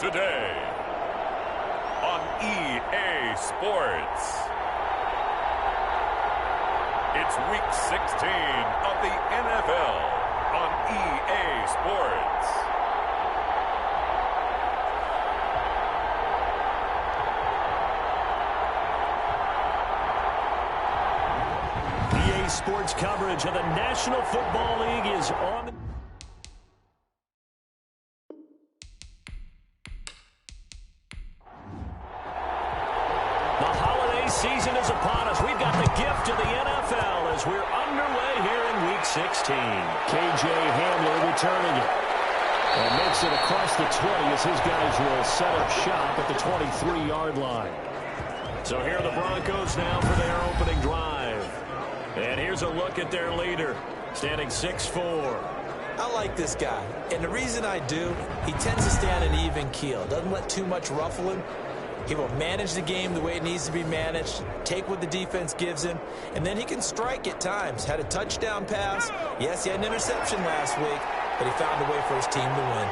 today on EA Sports. It's Week 16 of the NFL on EA Sports. EA Sports coverage of the National Football League is on. The holiday season is upon us. We've got the gift of the NFL as we're underway here in Week 16. KJ Hamler returning it. And makes it across the 20 as his guys will set up shop at the 23-yard line. So here are the Broncos now for their opening drive. And here's a look at their leader, standing 6'4". I like this guy, and the reason I do, he tends to stay on an even keel. Doesn't let too much ruffle him. He will manage the game the way it needs to be managed, take what the defense gives him, and then he can strike at times. Had a touchdown pass. Yes, he had an interception last week, but he found a way for his team to win.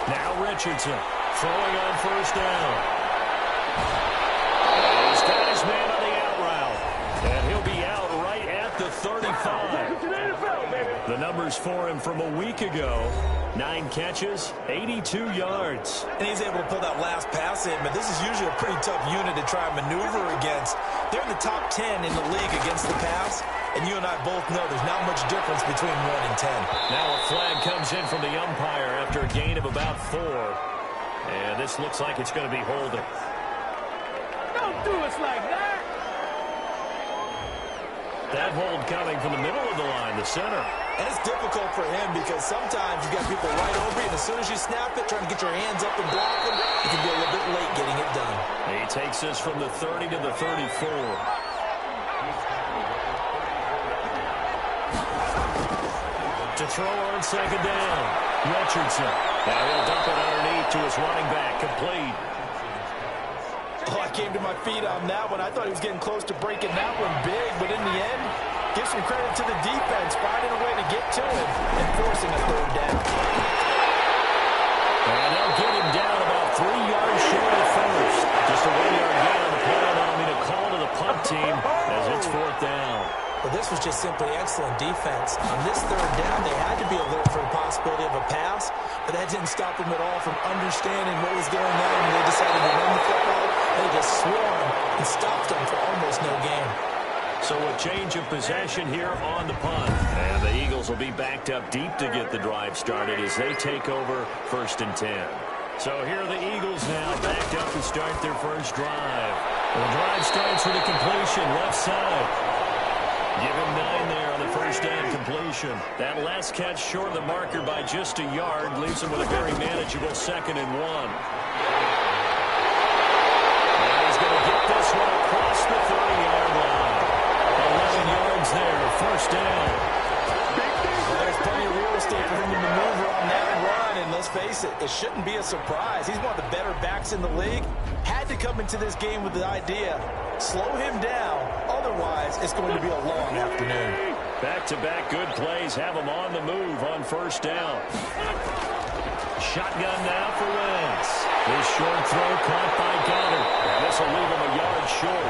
Now Richardson throwing on first down. He's got his man on the out route, and he'll be out right at the 35. The numbers for him from a week ago: 9 catches, 82 yards. And he's able to pull that last pass in, but this is usually a pretty tough unit to try and maneuver against. They're in the top 10 in the league against the pass, and you and I both know there's not much difference between 1 and 10. Now a flag comes in from the umpire after a gain of about 4. And this looks like it's going to be holding. Don't do us like that! That hold coming from the middle of the line, the center. And it's difficult for him because sometimes you got people right over you, and as soon as you snap it, trying to get your hands up and block them, you can be a little bit late getting it done. He takes this from the 30 to the 34. To throw on second down, Richardson. Now he'll dump it underneath to his running back, complete. Oh, I came to my feet on that one. I thought he was getting close to breaking that one big, but in the end, give some credit to the defense, finding a way to get to him and forcing a third down. And they'll get him down about 3 yards short of first. Just a 1-yard gain on the play, allowing me to call to the punt team as it's 4th down. Well, this was just simply excellent defense. On this third down, they had to be alert for the possibility of a pass, but that didn't stop them at all from understanding what was going on when they decided to run the football. They just swarmed and stopped them for almost no gain. So a change of possession here on the punt. And the Eagles will be backed up deep to get the drive started as they take over 1st and 10. So here are the Eagles now backed up to start their first drive. The drive starts with a completion left side. Give him 9 there on the first down completion. That last catch short of the marker by just a yard leaves him with a very manageable 2nd and 1. And he's going to get this one across the 30-yard line. 11 yards there, first down. Well, there's plenty of real estate for him to maneuver on that run, and let's face it, it shouldn't be a surprise. He's one of the better backs in the league. Had to come into this game with the idea, slow him down, otherwise it's going to be a long afternoon. Back-to-back good plays have him on the move on first down. Shotgun now for Wentz. His short throw caught by Goddard. And this will leave him a yard short.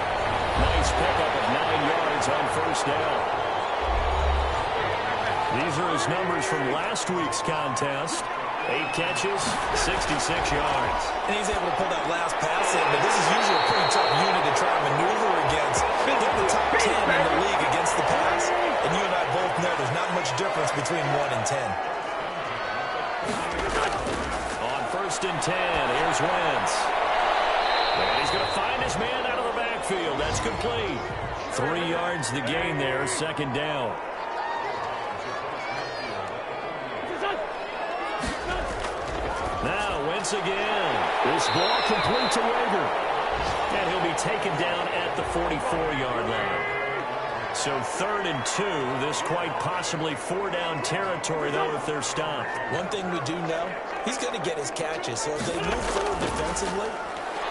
Nice pickup of 9 yards on first down. These are his numbers from last week's contest. 8 catches, 66 yards. And he's able to pull that last pass in, but this is usually a pretty tough unit to try and maneuver against. They're in the top 10 in the league against the pass, and you and I both know there's not much difference between 1 and 10. On 1st and 10, here's Wentz. And he's going to find his man out of the backfield. That's complete. 3 yards the gain there, 2nd down. Now Wentz again. This ball complete to Rager. And he'll be taken down at the 44-yard line. So 3rd and 2. This quite possibly 4-down territory, though, if they're stopped. One thing we do know, he's going to get his catches. So as they move forward defensively,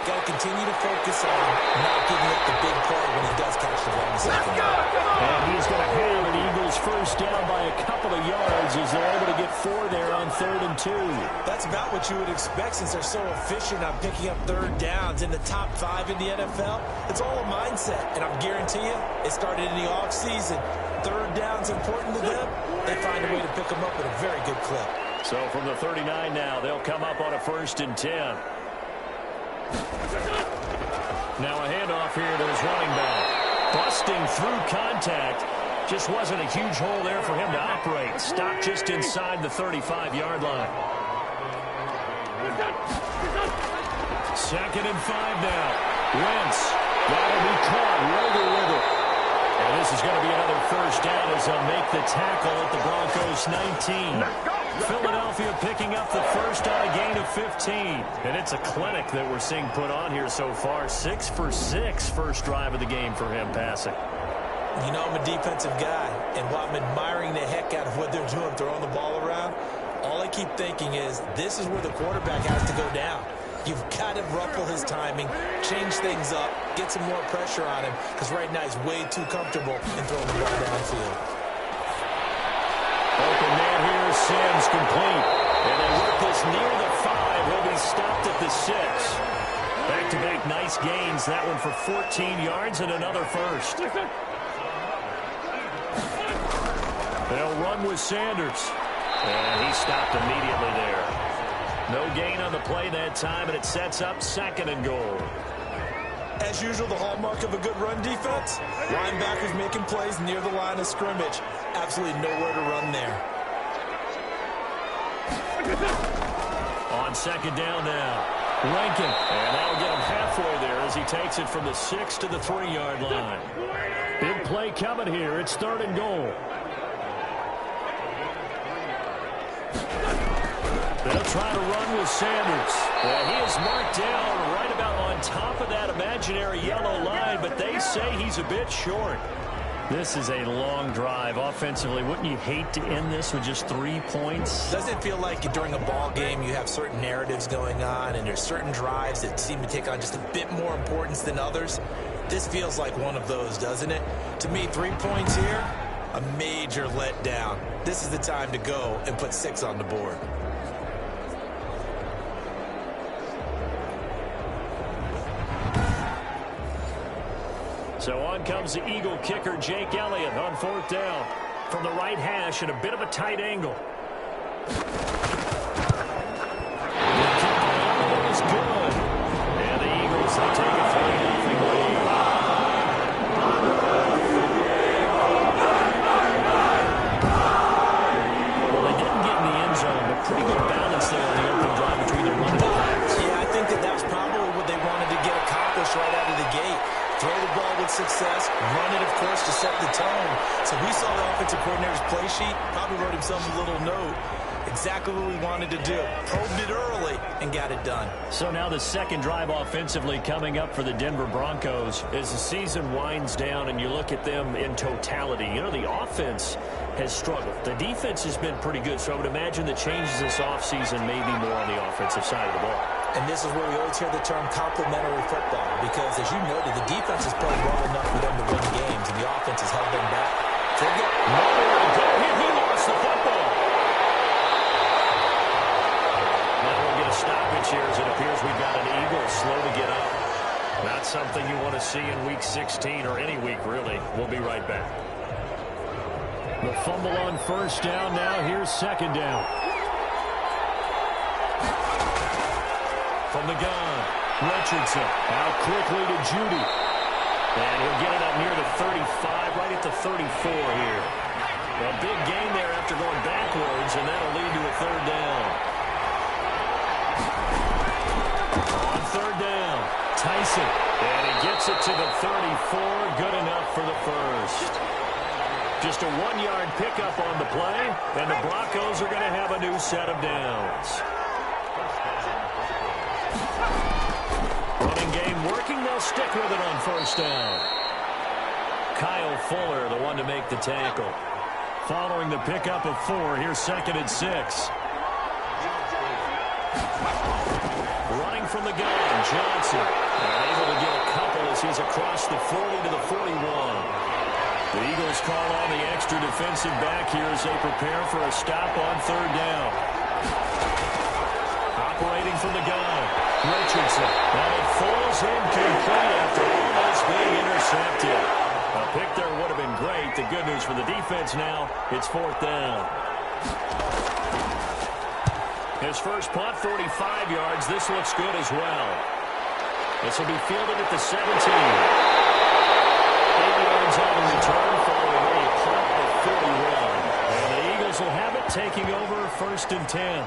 got to continue to focus on not giving up the big play when he does catch the ball in the second. And he's going to have an Eagles first down by a couple of yards as they're able to get 4 there on 3rd and 2. That's about what you would expect since they're so efficient on picking up third downs in the top 5 in the NFL. It's all a mindset, and I'm guarantee you it started in the offseason. Third down's important to them. They find a way to pick them up at a very good clip. So from the 39 now, they'll come up on a 1st and 10. Now a handoff here to his running back. Busting through contact. Just wasn't a huge hole there for him to operate. Stopped just inside the 35-yard line. 2nd and 5 now. Wentz. That'll be caught. Roger with it. And this is going to be another 1st down as they'll make the tackle at the Broncos 19. Philadelphia picking up the 1st on a gain of 15. And it's a clinic that we're seeing put on here so far. 6 for 6 first drive of the game for him passing. You know, I'm a defensive guy, and while I'm admiring the heck out of what they're doing, throwing the ball around, all I keep thinking is this is where the quarterback has to go down. You've got to ruffle his timing, change things up, get some more pressure on him, because right now he's way too comfortable in throwing the ball downfield. Open man here, Sims complete. And they work this near the 5. He'll be stopped at the 6. Back-to-back nice gains. That one for 14 yards and another 1st. They'll run with Sanders. And he stopped immediately there. No gain on the play that time, and it sets up 2nd and goal. As usual, the hallmark of a good run defense, linebackers making plays near the line of scrimmage. Absolutely nowhere to run there. On 2nd down now, Lincoln. And that'll get him halfway there as he takes it from the 6 to the 3-yard line. Big play coming here. It's 3rd and goal. They'll try to run with Sanders. Well, he is marked down right about on top of that imaginary yellow line, but they say he's a bit short. This is a long drive offensively. Wouldn't you hate to end this with just 3 points? Doesn't it feel like during a ball game you have certain narratives going on and there's certain drives that seem to take on just a bit more importance than others? This feels like one of those, doesn't it? To me, 3 points here, a major letdown. This is the time to go and put 6 on the board. So on comes the Eagle kicker, Jake Elliott, on 4th down. From the right hash at a bit of a tight angle. The kick is good. And the Eagles, they take a 3-0 lead. Well, they didn't get in the end zone, but pretty good balance there on the opening drive between the run and the pass. Yeah, I think that was probably what they wanted to get accomplished right out of the gate. Throw the ball with success, run it, of course, to set the tone. So we saw the offensive coordinator's play sheet, probably wrote himself a little note. Exactly what we wanted to do. Probed it early and got it done. So now the 2nd drive offensively coming up for the Denver Broncos as the season winds down and you look at them in totality. You know, the offense has struggled. The defense has been pretty good, so I would imagine the changes this offseason may be more on the offensive side of the ball. And this is where we always hear the term complementary football because, as you noted, the defense has played well enough for them to win games, and the offense has held them back. Forget nowhere to go here. He lost the football. Now we'll get a stoppage here as it appears we've got an Eagle slow to get up. Not something you want to see in Week 16 or any week, really. We'll be right back. The fumble on 1st down now. Here's 2nd down. From the gun, Richardson out quickly to Judy. And he'll get it up near the 35, right at the 34 here. A big gain there after going backwards, and that'll lead to a 3rd down. On 3rd down, Tyson. And he gets it to the 34, good enough for the 1st. Just a 1-yard pickup on the play, and the Broncos are going to have a new set of downs. Running game working, they'll stick with it on 1st down. Kyle Fuller, the one to make the tackle. Following the pickup of 4, here's 2nd and 6. Running from the gun, Johnson. Able to get a couple as he's across the 40 to the 41. The Eagles Eagles call on the extra defensive back here as they prepare for a stop on third down. Operating from the gun, Richardson. And it falls incomplete after almost being intercepted. A pick there would have been great. The good news for the defense now, it's fourth down. His first punt, 45 yards. This looks good as well. This will be fielded at the 17. 8 yards on the return following a punt of 41. And the Eagles will have it, taking over first and 10.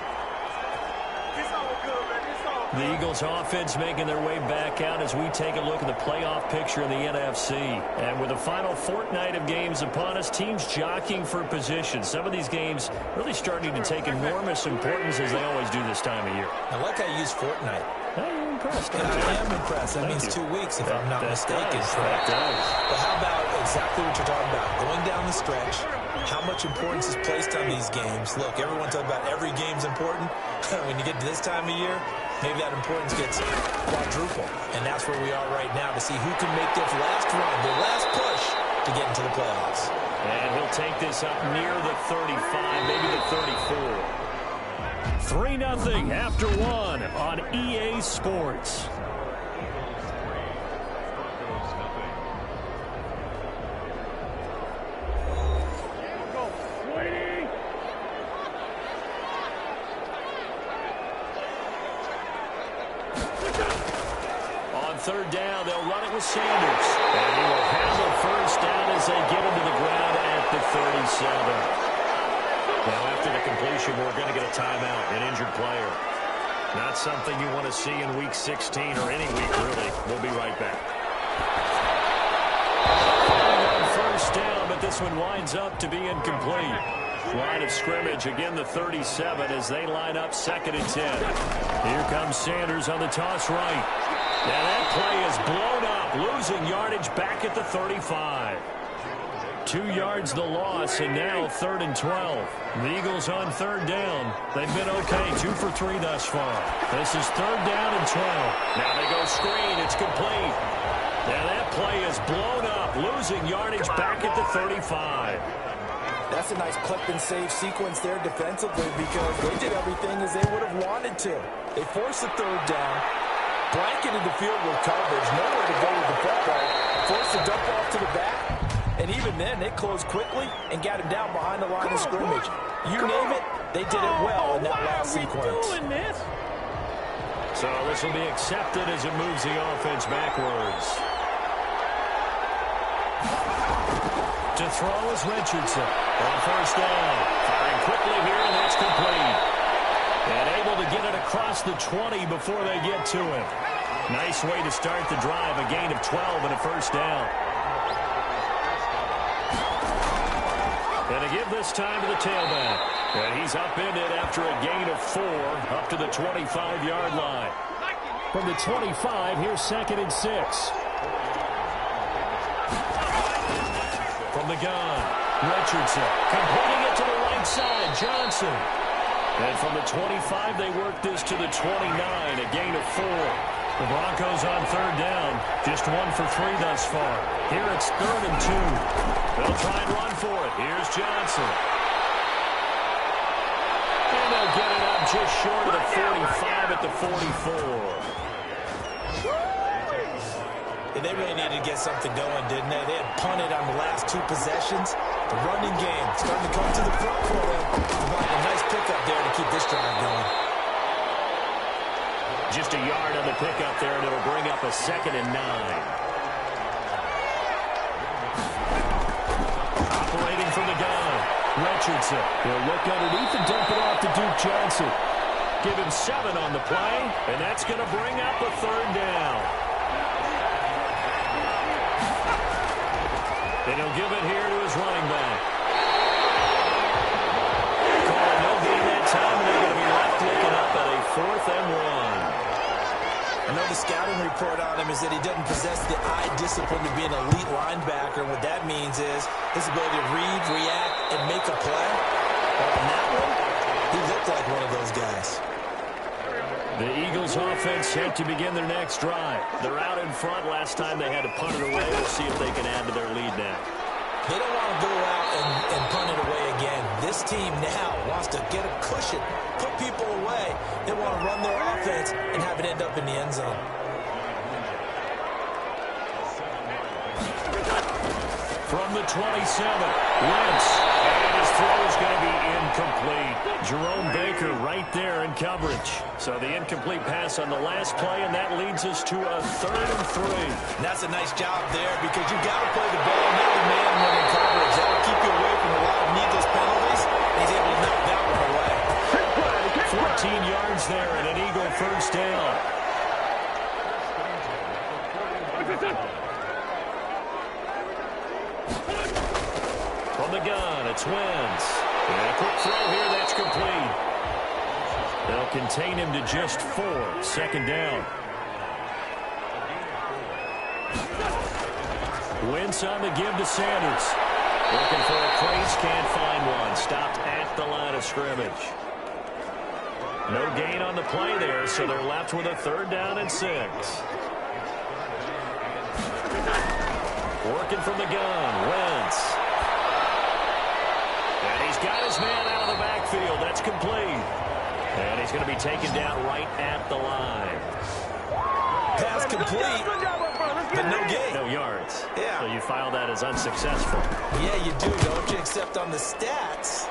The Eagles offense making their way back out as we take a look at the playoff picture in the NFC. And with the final fortnight of games upon us, teams jockeying for position. Some of these games really starting to take enormous importance as they always do this time of year. I like how you use fortnight. Hey, you're impressed. And I am impressed. That means 2 weeks, if I'm not mistaken. That does. But how about exactly what you're talking about? Going down the stretch, how much importance is placed on these games. Look, everyone talks about every game's important. When you get to this time of year, maybe that importance gets quadruple. And that's where we are right now to see who can make this last run, the last push to get into the playoffs. And he'll take this up near the 35, maybe the 34. 3-0 after one on EA Sports. Third down, they'll run it with Sanders. And he will handle first down as they get him to the ground at the 37. Now, after the completion, we're going to get a timeout, an injured player. Not something you want to see in Week 16 or any week, really. We'll be right back. On first down, but this one winds up to be incomplete. Line of scrimmage, again the 37 as they line up 2nd and 10. Here comes Sanders on the toss right. Now that play is blown up, losing yardage back at the 35. 2 yards the loss, and now 3rd and 12. The Eagles on third down. They've been okay, 2 for 3 thus far. This is 3rd down and 12. Now they go screen, it's complete. Now that play is blown up, losing yardage back at the 35. That's a nice clip and save sequence there defensively because they did everything as they would have wanted to. They forced the 3rd down, blanketed the field with coverage, nowhere to go with the football, forced the dump off to the back, and even then they closed quickly and got him down behind the line of scrimmage. You name it, they did it well in that last sequence. So this will be accepted as it moves the offense backwards. To throw is Richardson on first down. Firing quickly here, and that's complete. And able to get it across the 20 before they get to him. Nice way to start the drive, a gain of 12 and a first down. And to give this time to the tailback. And he's upended after a gain of 4 up to the 25-yard line. From the 25, here's 2nd and 6. From the gun, Richardson completing it to the right side, Johnson. And from the 25, they work this to the 29, a gain of 4. The Broncos on third down, just 1 for 3 thus far. Here it's 3rd and 2. They'll try and run for it. Here's Johnson. And they'll get it up just short of the 45 at the 44. And they really needed to get something going, didn't they? They had punted on the last 2 possessions. The running game starting to come to the front for them. Providing a nice pickup there to keep this drive going. Just a yard on the pickup there, and it'll bring up a 2nd and 9. Operating from the gun, Richardson. He'll look underneath and dump it off to Duke Johnson. Give him 7 on the play, and that's going to bring up a 3rd down. And he'll give it here to his running back. Calling no gain that time, and they're going to be left looking up at a 4th and 1. I know the scouting report on him is that he doesn't possess the eye discipline to be an elite linebacker. What that means is his ability to read, react, and make a play. On that one, he looked like one of those guys. The Eagles offense set to begin their next drive. They're out in front. Last time they had to punt it away. We'll see if they can add to their lead now. They don't want to go out and punt it away again. This team now wants to get a cushion, put people away. They want to run their offense and have it end up in the end zone. From the 27, Wentz, and his throw is going to be incomplete. Jerome Baker right there in coverage. So the incomplete pass on the last play, and that leads us to a 3rd and 3. And that's a nice job there because you got to play the ball, not the man when in coverage. That will keep you away from a lot of needless penalties. He's able to knock that one away. 14 yards there and an Eagle first down. From the gun, it's Wentz. And a quick throw here, that's complete. They'll contain him to just 4. 2nd down. Wentz on the give to Sanders. Looking for a place, can't find one. Stopped at the line of scrimmage. No gain on the play there, so they're left with a 3rd down and 6. Working from the gun, Wentz. And he's got his man out of the backfield. That's complete. And he's going to be taken down right at the line. Pass complete, but no gain. No yards. Yeah. So you file that as unsuccessful. Yeah, you do, don't you? Except on the stats.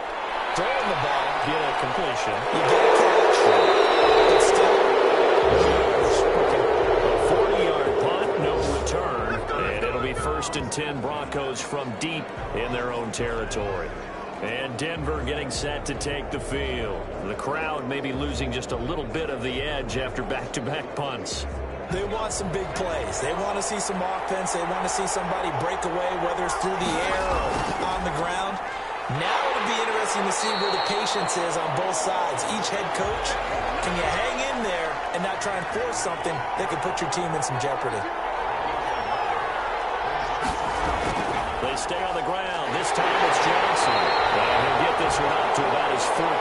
Throwing the ball. Get a completion. You get a catch. But still, a 40-yard punt, no return. And it'll be 1st and 10 Broncos from deep in their own territory. And Denver getting set to take the field. The crowd may be losing just a little bit of the edge after back-to-back punts. they want some big plays. They want to see some offense. They want to see somebody break away, whether it's through the air or on the ground. Now it'll be interesting to see where the patience is on both sides. Each head coach, can you hang in there and not try and force something that could put your team in some jeopardy? They stay on the ground. This time it's Johnson. And he'll get this one up to about his 14.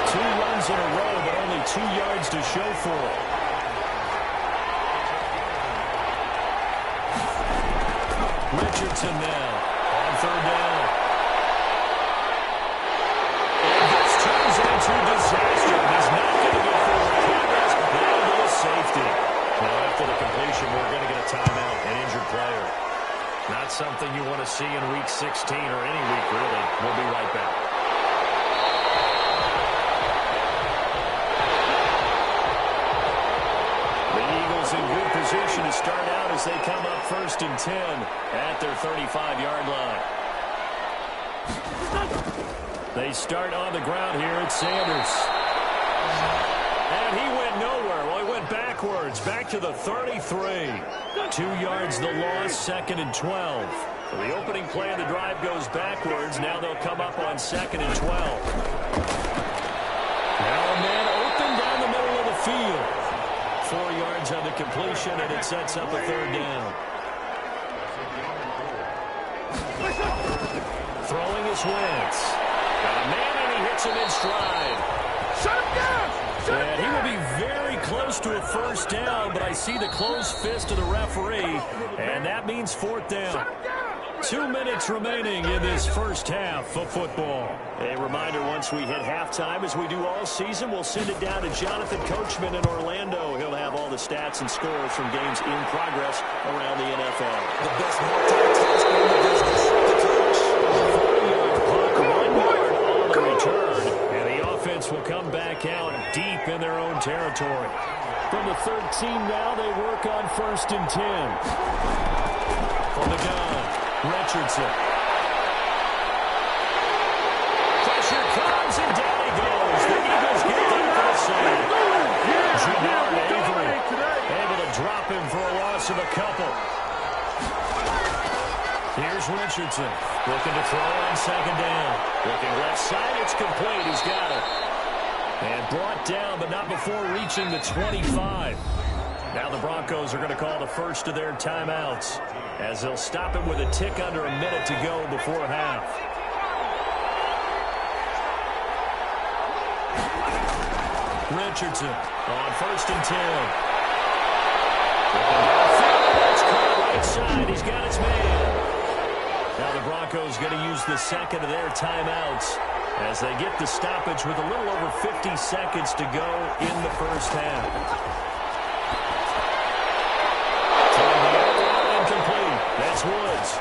2 runs in a row, but only 2 yards to show for it. Richardson now on 3rd down. And this turns into disaster. He's not going to get forward progress. Down to the safety. Now after the completion, we're going to get a timeout, an injured player. Not something you want to see in Week 16 or any week, really. We'll be right back. The Eagles in good position to start out as they come up 1st and 10 at their 35-yard line. They start on the ground here at Sanders. And he went nowhere. Well, he went backwards, back to the 33. 2 yards the loss, 2nd and 12. So the opening play of the drive goes backwards. Now they'll come up on 2nd and 12. Now a man open down the middle of the field. 4 yards on the completion, and it sets up a 3rd down. Throwing is Wentz. Got a man, and he hits him in stride. Shut him down! And he will be very close to a 1st down, but I see the closed fist of the referee, and that means 4th down. 2 minutes remaining in this first half of football. A reminder, once we hit halftime, as we do all season, we'll send it down to Jonathan Coachman in Orlando. He'll have all the stats and scores from games in progress around the NFL. The best multitasker in the business, the coach. 4-yard punt, 1 yard on the return, and the offense will come back out deep in their own territory. From the 13 now, they work on 1st and 10. From the gun, Richardson. Pressure comes, and down he goes. The Eagles get there for the save. Jabbar Avery able to drop him for a loss of a couple. Here's Richardson looking to throw on 2nd down. Looking left side, it's complete. He's got it. And brought down, but not before reaching the 25. Now the Broncos are going to call the first of their timeouts, as they'll stop it with a tick under a minute to go before half. Richardson on 1st and 10. Looking downfield, it's caught right side. He's got his man. Broncos going to use the second of their timeouts as they get the stoppage with a little over 50 seconds to go in the first half. Incomplete. That's Woods.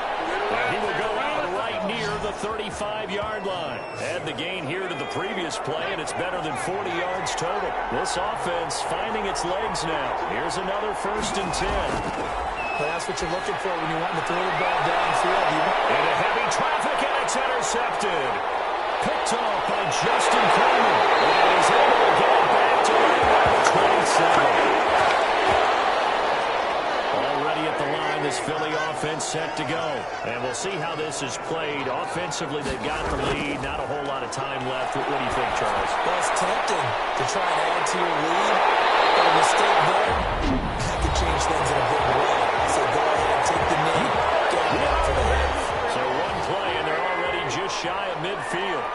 And he will go out right near the 35-yard line. Add the gain here to the previous play, and it's better than 40 yards total. This offense finding its legs now. Here's another 1st and 10. Well, that's what you're looking for when you want to throw the ball downfield. Into heavy traffic, and it's intercepted. Picked off by Justin Coleman. And he's able to get it back to the 27. Already at the line, this Philly offense set to go. And we'll see how this is played. Offensively, they've got the lead. Not a whole lot of time left. What do you think, Charles? Well, it's tempting to try and add to your lead. But a mistake there, that could change things in a big way. So go ahead and take the knee. Get it back for the head. So one play, and they're already just shy of midfield.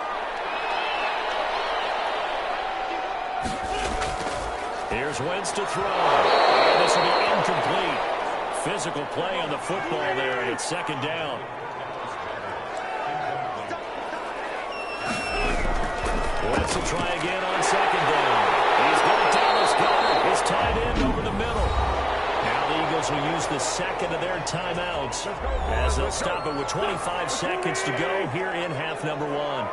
Here's Wentz to throw. And this will be incomplete. Physical play on the football there, and it's 2nd down. Wentz will try again on 2nd down. He's got Dallas Goedert. His tight end over the middle. Now the Eagles will use the second of their timeouts as they'll stop it with 25 seconds to go here in half number 1.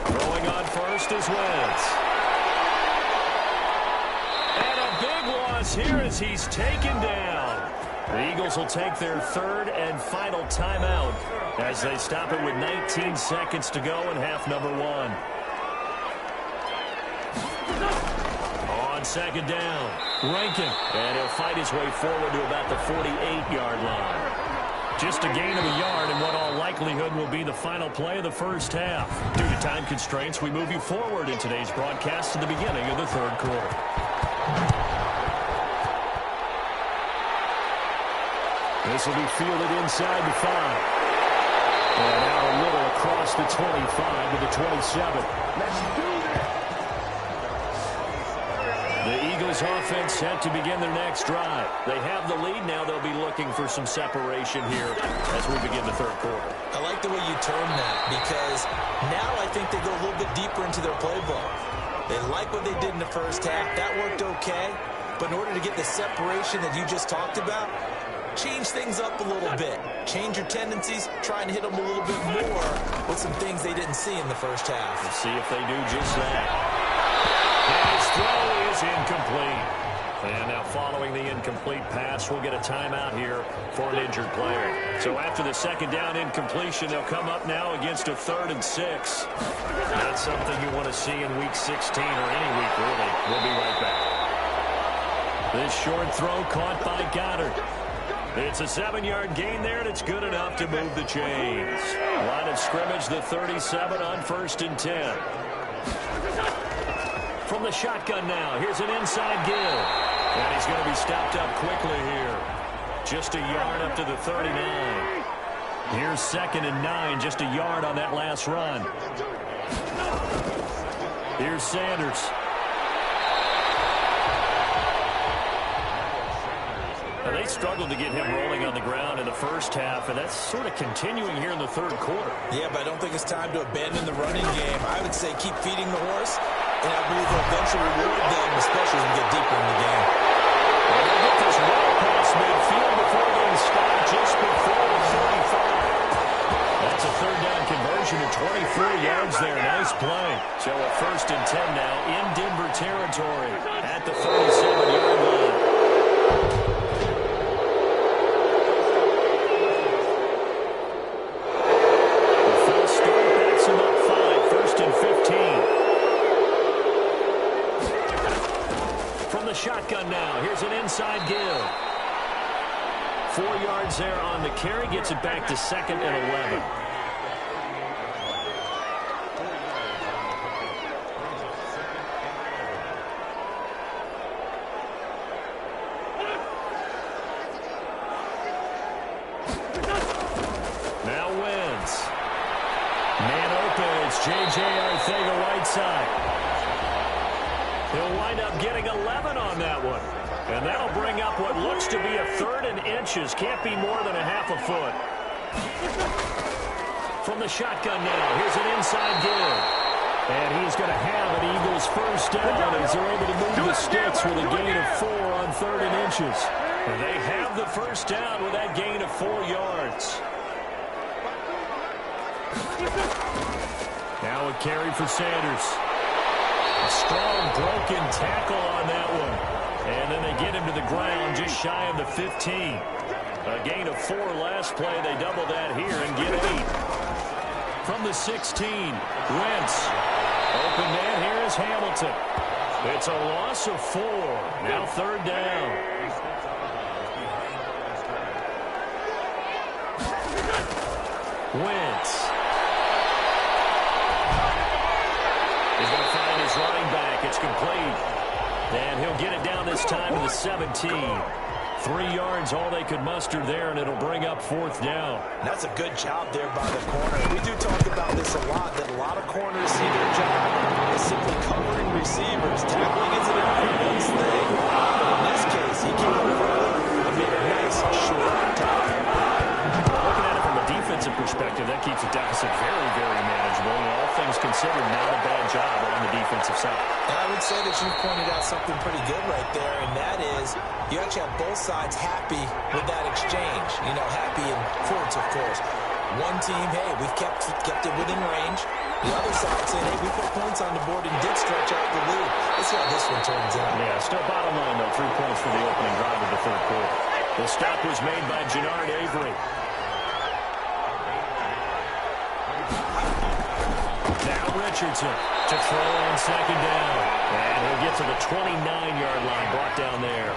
Throwing on first is Wentz. And a big loss here as he's taken down. The Eagles will take their 3rd and final timeout as they stop it with 19 seconds to go in half number 1. On 2nd down, Rankin. And he'll fight his way forward to about the 48-yard line. Just a gain of a yard in what all likelihood will be the final play of the first half. Due to time constraints, we move you forward in today's broadcast to the beginning of the 3rd quarter. This will be fielded inside the 5. And out a little across the 25 to the 27. Let's do that. The Eagles offense set to begin their next drive. They have the lead now. They'll be looking for some separation here as we begin the 3rd quarter. I like the way you term that because now I think they go a little bit deeper into their playbook. They like what they did in the first half. That worked okay. But in order to get the separation that you just talked about, change things up a little bit. Change your tendencies. Try and hit them a little bit more with some things they didn't see in the first half. Let's see if they do just that. And his throw is incomplete. And now following the incomplete pass, we'll get a timeout here for an injured player. So after the 2nd down incompletion, they'll come up now against a 3rd and 6. Not something you want to see in week 16 or any week, really. We'll be right back. This short throw caught by Goddard. It's a 7-yard gain there, and it's good enough to move the chains. Line of scrimmage, the 37 on 1st and 10. From the shotgun now, here's an inside give. And he's going to be stopped up quickly here. Just a yard up to the 39. Here's 2nd and 9, just a yard on that last run. Here's Sanders. Now they struggled to get him rolling on the ground in the first half, and that's sort of continuing here in the 3rd quarter. Yeah, but I don't think it's time to abandon the running game. I would say keep feeding the horse, and I believe they'll eventually reward them, especially as we get deeper in the game. And they'll get this well past midfield before getting stopped just before the 35. That's a 3rd down conversion to 24 yards there. Nice play. So a 1st and 10 now in Denver territory at the 37-yard line. Shotgun now. Here's an inside give. 4 yards there on the carry. Gets it back to 2nd and 11. Now Wentz. Man open. It's J.J. Arcega right side. He'll wind up getting 11 on that one. And that'll bring up what looks to be a 3rd and inches. Can't be more than a half a foot. From the shotgun now, here's an inside give. And he's going to have an Eagles first down as they're able to move the sticks with a gain of 4 on 3rd and inches. And they have the first down with that gain of 4 yards. Now a carry for Sanders. A strong broken tackle on that one. And then they get him to the ground just shy of the 15. A gain of 4 last play. They double that here and get 8. From the 16, Wentz. Open man here is Hamilton. It's a loss of 4. Now 3rd down. Wentz. He's going to find his running back. It's complete. And he'll get it down this time to the 17. 3 yards, all they could muster there, and it'll bring up 4th down. That's a good job there by the corner. We do talk about this a lot, that a lot of corners see their job as simply covering receivers. Tackling isn't everybody's thing. But in this case, he came up early and made a nice, short tackle. Looking at it from a defensive perspective, that keeps the deficit very, very manageable. And all things considered, not a bad job on the defensive side. And I would say that you pointed out something pretty good right there, and that is you actually have both sides happy with that exchange. You know, happy in quotes, of course. One team, hey, we've kept it within range. The other side saying, hey, we put points on the board and did stretch out the lead. Let's see how this one turns out. Yeah, still bottom line, though, 3 points for the opening drive of the 3rd quarter. The stop was made by Jannard Avery. Now Richardson to throw on 2nd down. And he'll get to the 29-yard line, brought down there.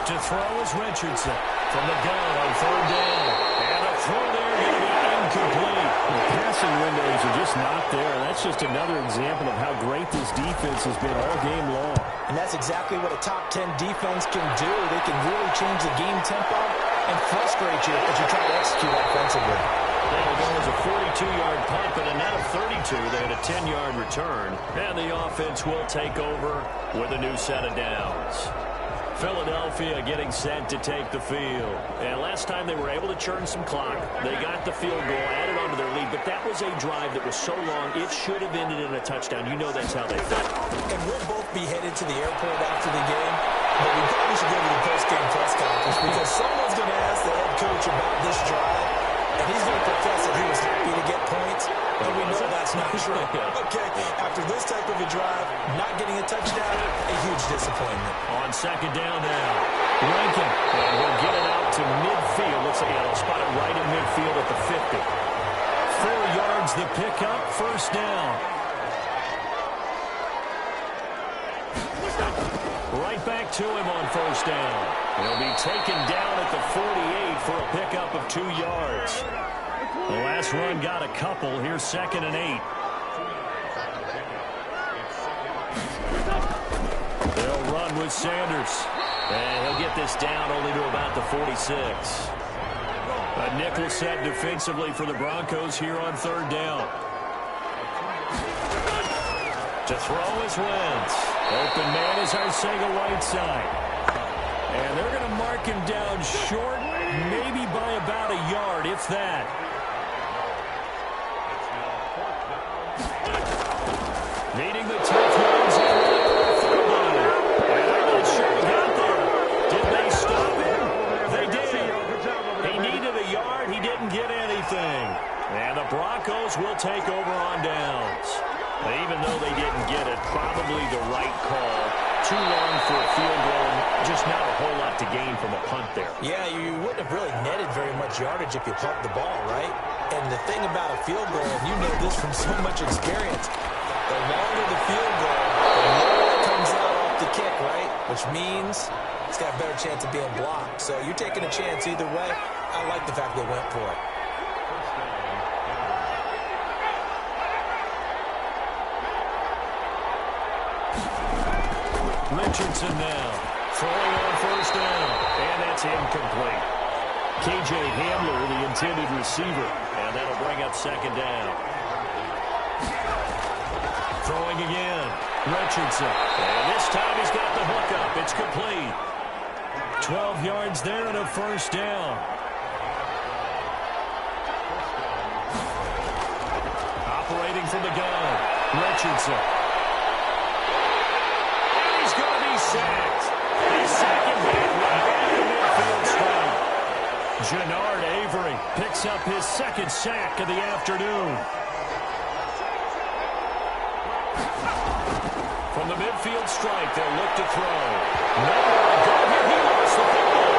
To throw is Richardson from the gun on 3rd down. And a throw there going to be incomplete. The passing windows are just not there. That's just another example of how great this defense has been all game long. And that's exactly what a top 10 defense can do. They can really change the game tempo and frustrate you as you try to execute offensively. There goes a 42-yard punt, but a net of 32. They had a 10-yard return. And the offense will take over with a new set of downs. Philadelphia getting set to take the field. And last time they were able to churn some clock. They got the field goal, added onto their lead, but that was a drive that was so long, it should have ended in a touchdown. You know that's how they felt. And we'll both be headed to the airport after the game, but we probably should go to the post-game press conference because someone's going to ask the head coach about this drive, and he's going to profess that he was happy to get points, and we know that's not true. Okay, after this type of a drive, not getting a touchdown, a huge disappointment. On 2nd down now, Rankin, and he'll get it out to midfield. Looks like he'll spot it right in midfield at the 50. 4 yards the pickup, 1st down. Right back to him on 1st down. He'll be taken down at the 48 for a pickup of 2 yards. The last run got a couple. Here's 2nd and 8. They'll run with Sanders. And he'll get this down only to about the 46. A nickel set defensively for the Broncos here on 3rd down. To throw is Wentz. Open man is Arcega-Whiteside. And they're going to mark him down short, maybe by about a yard, if that. Needing the tough ones and I'm not sure he got there. Did they stop him? They did. He needed a yard. He didn't get anything. And the Broncos will take over on downs. Even though they didn't get it, probably the right call. Too long for a field goal, just not a whole lot to gain from a punt there. Yeah, you wouldn't have really netted very much yardage if you pumped the ball, right? And the thing about a field goal, and you know this from so much experience, the longer the field goal, the more it comes out off the kick, right? Which means it's got a better chance of being blocked. So you're taking a chance either way. I like the fact they went for it. Richardson now, throwing on 1st down, and that's incomplete. K.J. Hamler, the intended receiver, and that'll bring up 2nd down. Throwing again. Richardson. And this time he's got the hook up. It's complete. 12 yards there and a first down. Operating from the gun. Richardson. And he's going to be sacked. He's sacking back right at the midfield stripe. Jannard Avery picks up his second sack of the afternoon. From the midfield stripe, they'll look to throw. Nowhere to go here. He lost the football.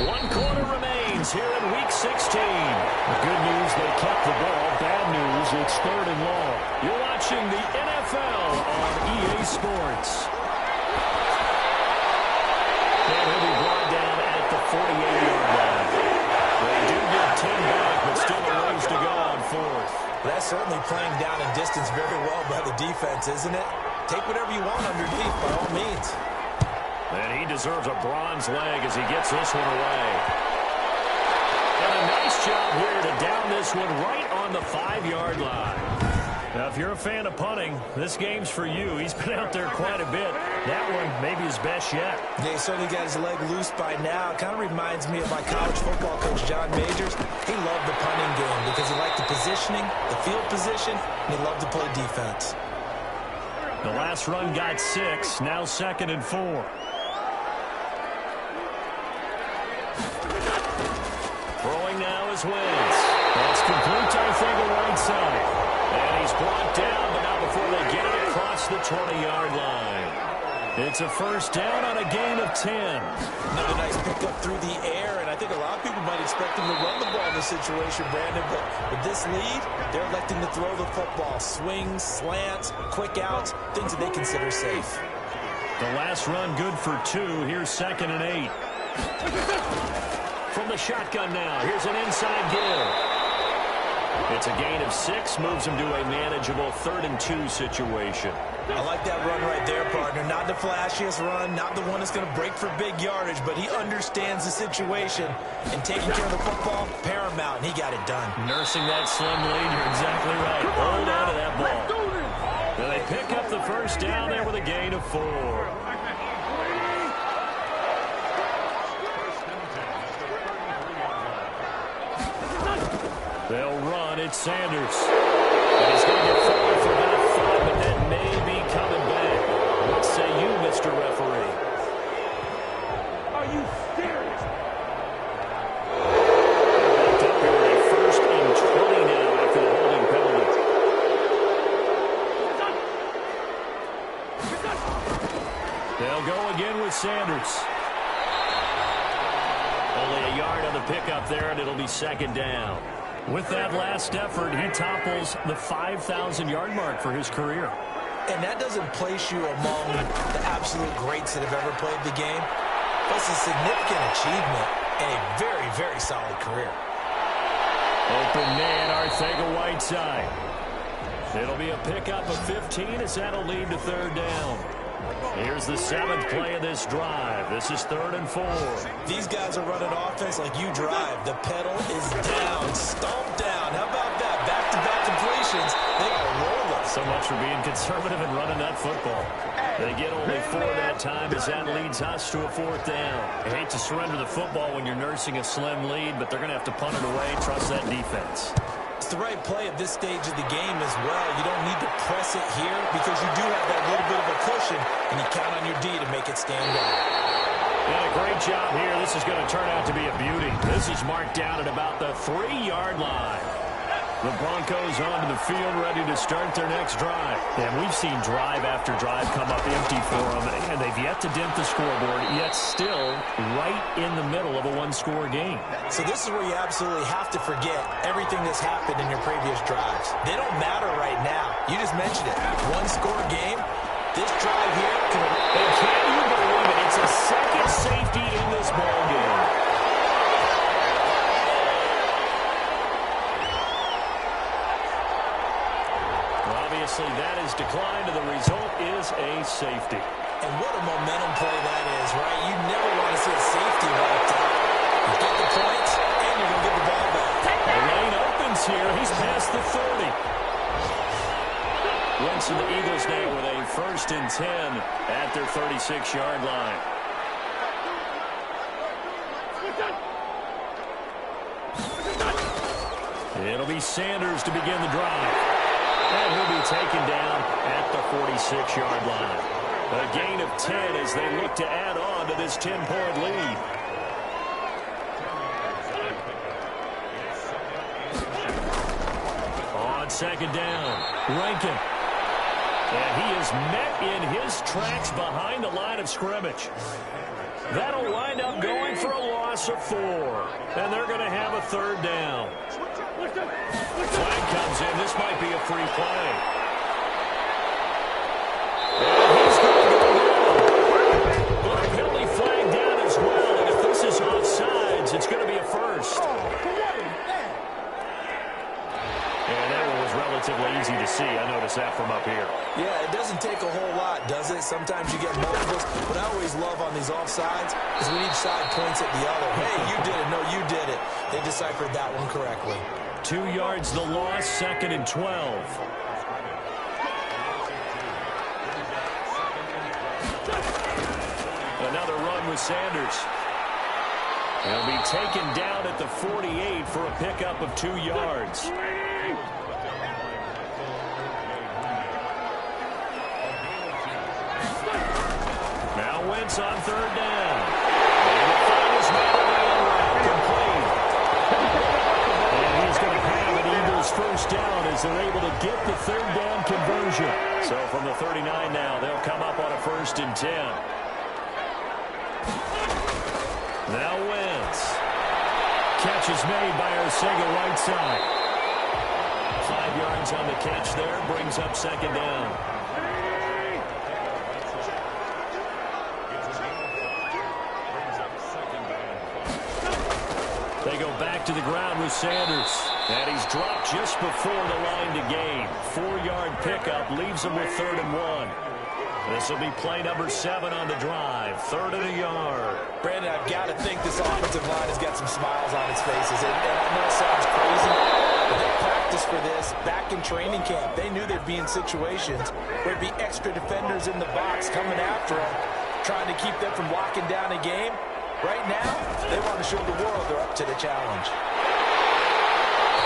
One quarter remains here in Week 16. Good news, they kept the ball. Bad news, it's 3rd and long. You're watching the NFL on EA Sports. And he'll be brought down at the 48-yard line. They do get 10 back, but still a ways to go on 4th. That's certainly playing down in distance very well by the defense, isn't it? Take whatever you want underneath, by all means. And he deserves a bronze leg as he gets this one away. And a nice job here to down this one right on the 5-yard line. Now, if you're a fan of punting, this game's for you. He's been out there quite a bit. That one may be his best yet. Yeah, he certainly got his leg loose by now. It kind of reminds me of my college football coach, John Majors. He loved the punting game because he liked the positioning, the field position, and he loved to play defense. The last run got 6, now 2nd and 4. Throwing now is Wentz. That's complete to the right side. And he's brought down, but not before they get it across the 20-yard line. It's a first down on a gain of 10. Another nice pickup through the air, and I think a lot of people might expect him to run the ball in this situation, Brandon, but with this lead, they're electing to throw the football. Swings, slants, quick outs, things that they consider safe. The last run good for 2. Here's 2nd and 8. From the shotgun now, here's an inside give. It's a gain of 6, moves him to a manageable 3rd and 2 situation. I like that run right there, partner. Not the flashiest run, not the one that's going to break for big yardage, but he understands the situation, and taking care of the football, paramount, and he got it done. Nursing that slim lead, you're exactly right. Hold on to that ball. And they pick up the first down there with a gain of 4. They'll run. It's Sanders. And he's going to get forward for about 5, but that may be coming back. What say you, Mr. Referee? Are you serious? Backed up here with a 1st and 20 now after the holding penalty. They'll go again with Sanders. Only a yard on the pickup there, and it'll be 2nd down. With that last effort, he topples the 5,000-yard mark for his career. And that doesn't place you among the absolute greats that have ever played the game. But it's a significant achievement and a very, very solid career. Open man, Arcega-Whiteside. It'll be a pickup of 15 as that'll lead to 3rd down. Here's the 7th play of this drive. This is 3rd and 4. These guys are running offense like you drive. The pedal is down, stomped down. How about that? Back-to-back completions. They are rolling. So much for being conservative and running that football. They get only 4 that time as that leads us to a 4th down. I hate to surrender the football when you're nursing a slim lead, but they're going to have to punt it away. Trust that defense. It's the right play at this stage of the game as well. You don't need to press it here because you do have that little bit of a cushion, and you count on your D to make it stand out. And a great job here. This is going to turn out to be a beauty. This is marked down at about the 3-yard line. The Broncos onto the field, ready to start their next drive. And we've seen drive after drive come up empty for them, and they've yet to dent the scoreboard, yet still right in the middle of a one-score game. So this is where you absolutely have to forget everything that's happened in your previous drives. They don't matter right now. You just mentioned it. One-score game. This drive here could have... And can you believe it? It's a second safety in this ball game. Obviously, that is declined, and the result is a safety. And what a momentum play that is, right? You never want to see a safety wiped out. You get the points, and you're going to get the ball back. The lane opens here. He's past the 30. Wentz and the Eagles now with a 1st and 10 at their 36-yard line. It'll be Sanders to begin the drive. And he'll be taken down at the 46-yard line. A gain of 10 as they look to add on to this 10-point lead. On 2nd down, Rankin. And he is met in his tracks behind the line of scrimmage. That'll wind up going for a loss of 4. And they're going to have a 3rd down. Flag comes in. This might be a free play. And he's going to go down. But a penalty flag down as well. And if this is offsides, it's going to be a 1st. And that one was relatively easy to see. I noticed that from up here. Yeah, it doesn't take a whole lot, does it? Sometimes you get multiples. What I always love on these offsides is when each side points at the other. Hey, you did it. No, you did it. They deciphered that one correctly. 2 yards the loss, 2nd and 12. Another run with Sanders. He'll be taken down at the 48 for a pickup of 2 yards. Now Wentz on 3rd down. And the finals man on the end route, complete. And he's going to have an Eagles 1st down as they're able to get the 3rd down conversion. So from the 39 now, they'll come up on a 1st and 10. Now Wentz. Catch is made by Arcega right side. 5 yards on the catch there, brings up 2nd down. They go back to the ground with Sanders. And he's dropped just before the line to gain. 4-yard pickup leaves him with 3rd and 1. This will be play number 7 on the drive. 3rd and a yard. Brandon, I've got to think this offensive line has got some smiles on its faces. And I know it sounds crazy, but they practiced for this back in training camp. They knew they'd be in situations where there'd be extra defenders in the box coming after them, trying to keep them from locking down a game. Right now, they want to show the world they're up to the challenge.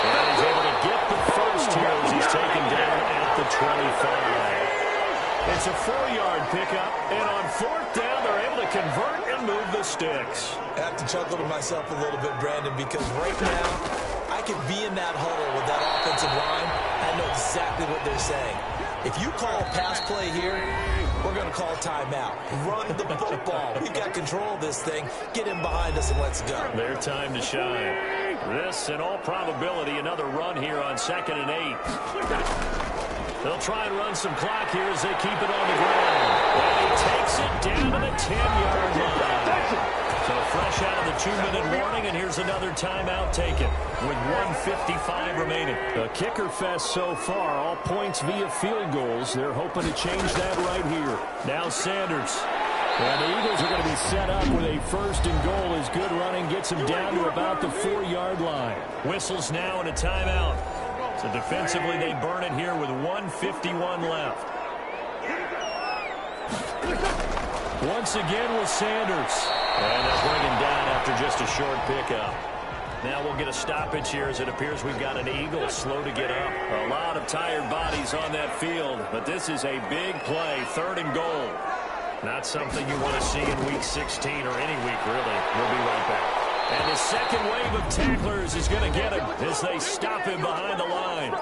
And he's able to get the 1st here as he's taken down at the 25. It's a 4-yard pickup, and on 4th down, they're able to convert and move the sticks. I have to chuckle to myself a little bit, Brandon, because right now, I could be in that huddle with that offensive line. I know exactly what they're saying. If you call a pass play here, we're going to call timeout. Run the football. We've got control of this thing. Get in behind us and let's go. Their time to shine. This, in all probability, another run here on 2nd and 8. They'll try and run some clock here as they keep it on the ground. And he takes it down to the 10-yard line. So fresh out of the 2-minute warning, and here's another timeout taken with 1:55 remaining. A kicker fest so far, all points via field goals. They're hoping to change that right here. Now Sanders. And the Eagles are going to be set up with a 1st and goal as good running gets them down to about the 4-yard line. Whistles now and a timeout. So defensively, they burn it here with 1:51 left. Once again with Sanders. And they'll bring him down after just a short pickup. Now we'll get a stoppage here as it appears we've got an Eagle slow to get up. A lot of tired bodies on that field, but this is a big play, 3rd and goal. Not something you want to see in Week 16 or any week, really. We'll be right back. And the second wave of tacklers is going to get him as they stop him behind the line.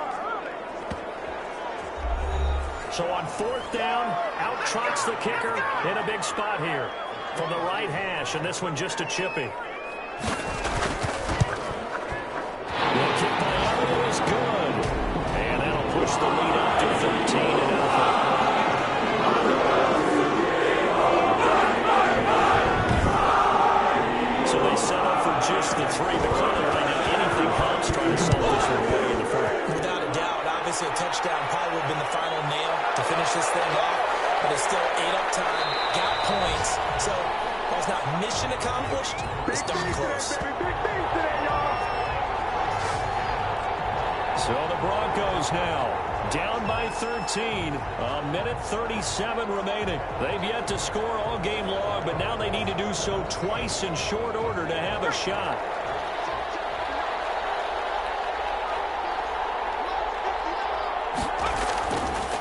So on 4th down, out trots the kicker in a big spot here from the right hash, and this one just a chippy. The kick by Elliott is good, and that'll push the lead up to 13 and Alpha. So they settle for just the 3, but clearly anything helps trying to solve this one away in the front. Without a doubt, obviously a touchdown probably would have been the final nail to finish this thing off, but it's still ate up time, got points. So While it's not mission accomplished, it's darn close. So the Broncos now down by 13. A minute 37 remaining. They've yet to score all game long, but now they need to do so twice in short order to have a shot.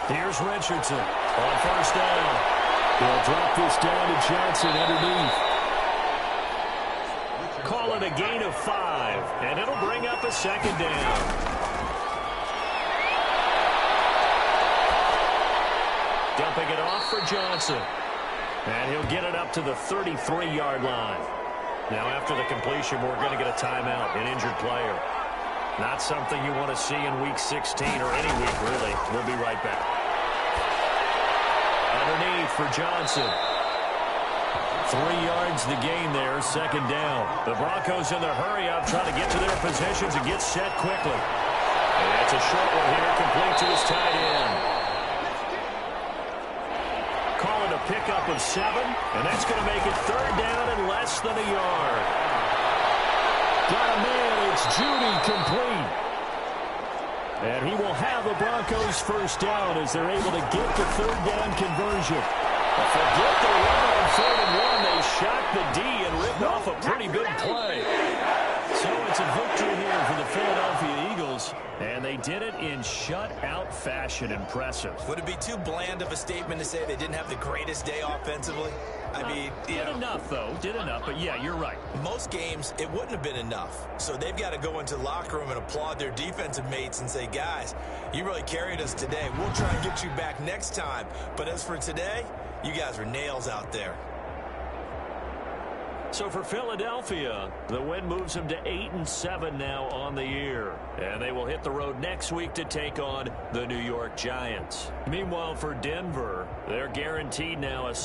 Here's Richardson on first down. They'll drop this down to Johnson underneath. Call it a gain of 5, and it'll bring up a second down. Dumping it off for Johnson. And he'll get it up to the 33-yard line. Now, after the completion, we're going to get a timeout, an injured player. Not something you want to see in Week 16 or any week, really. We'll be right back. Underneath for Johnson. 3 yards the gain there, second down. The Broncos in the hurry-up trying to get to their positions and get set quickly. And that's a short one here, complete to his tight end. Call it a pickup of 7, and that's going to make it third down and less than a yard. Got a man, it's Judy complete. And he will have the Broncos first down as they're able to get the third down conversion. But forget the run on 3rd and 1. They shot the D and ripped off a pretty big play. So it's a victory here for the Philadelphia Eagles, and they did it in shutout fashion. Impressive. Would it be too bland of a statement to say they didn't have the greatest day offensively? I mean, did enough, though. Did enough, but yeah, you're right. Most games, it wouldn't have been enough. So they've got to go into the locker room and applaud their defensive mates and say, guys, you really carried us today. We'll try and get you back next time. But as for today, you guys were nails out there. So for Philadelphia, the win moves them to 8-7 now on the year. And they will hit the road next week to take on the New York Giants. Meanwhile, for Denver, they're guaranteed now a